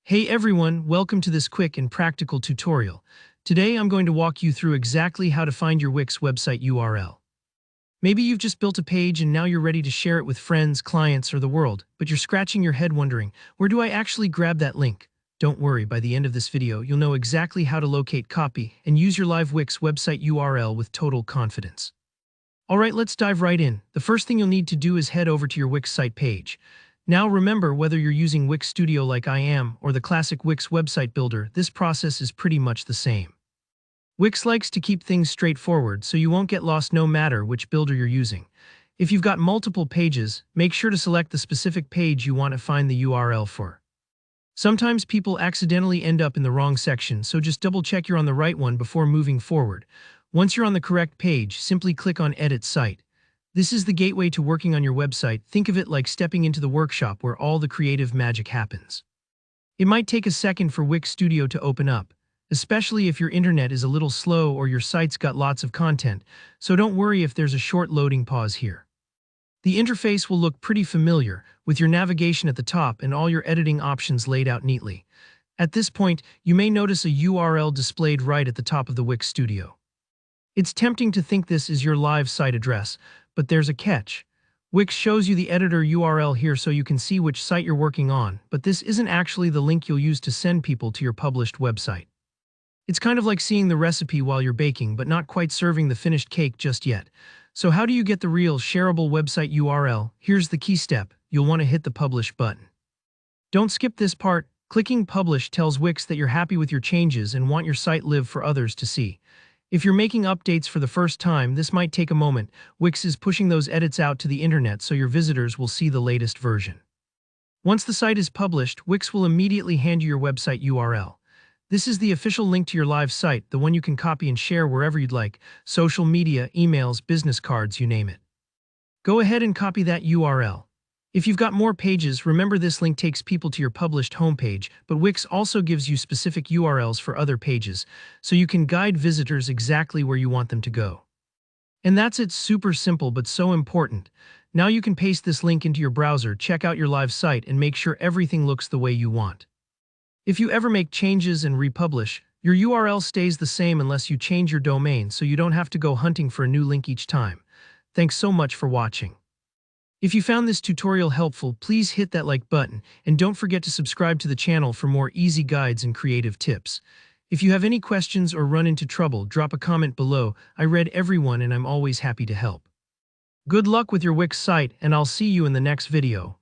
Hey everyone, welcome to this quick and practical tutorial. Today I'm going to walk you through exactly how to find your Wix website URL. Maybe you've just built a page and now you're ready to share it with friends, clients, or the world, but you're scratching your head wondering, where do I actually grab that link? Don't worry, by the end of this video, you'll know exactly how to locate, copy, and use your live Wix website URL with total confidence. Alright, let's dive right in. The first thing you'll need to do is head over to your Wix site page. Now remember, whether you're using Wix Studio like I am, or the classic Wix website builder, this process is pretty much the same. Wix likes to keep things straightforward, so you won't get lost no matter which builder you're using. If you've got multiple pages, make sure to select the specific page you want to find the URL for. Sometimes people accidentally end up in the wrong section, so just double check you're on the right one before moving forward. Once you're on the correct page, simply click on Edit Site. This is the gateway to working on your website. Think of it like stepping into the workshop where all the creative magic happens. It might take a second for Wix Studio to open up, especially if your internet is a little slow or your site's got lots of content, so don't worry if there's a short loading pause here. The interface will look pretty familiar, with your navigation at the top and all your editing options laid out neatly. At this point, you may notice a URL displayed right at the top of the Wix Studio. It's tempting to think this is your live site address, but there's a catch. Wix shows you the editor URL here so you can see which site you're working on, but this isn't actually the link you'll use to send people to your published website. It's kind of like seeing the recipe while you're baking, but not quite serving the finished cake just yet. So how do you get the real, shareable website URL? Here's the key step. You'll want to hit the Publish button. Don't skip this part. Clicking Publish tells Wix that you're happy with your changes and want your site live for others to see. If you're making updates for the first time, this might take a moment. Wix is pushing those edits out to the internet so your visitors will see the latest version. Once the site is published, Wix will immediately hand you your website URL. This is the official link to your live site, the one you can copy and share wherever you'd like: social media, emails, business cards, you name it. Go ahead and copy that URL. If you've got more pages, remember this link takes people to your published homepage, but Wix also gives you specific URLs for other pages, so you can guide visitors exactly where you want them to go. And that's it. Super simple, but so important. Now you can paste this link into your browser, check out your live site, and make sure everything looks the way you want. If you ever make changes and republish, your URL stays the same unless you change your domain, so you don't have to go hunting for a new link each time. Thanks so much for watching. If you found this tutorial helpful, please hit that like button, and don't forget to subscribe to the channel for more easy guides and creative tips. If you have any questions or run into trouble, drop a comment below. I read everyone and I'm always happy to help. Good luck with your Wix site, and I'll see you in the next video.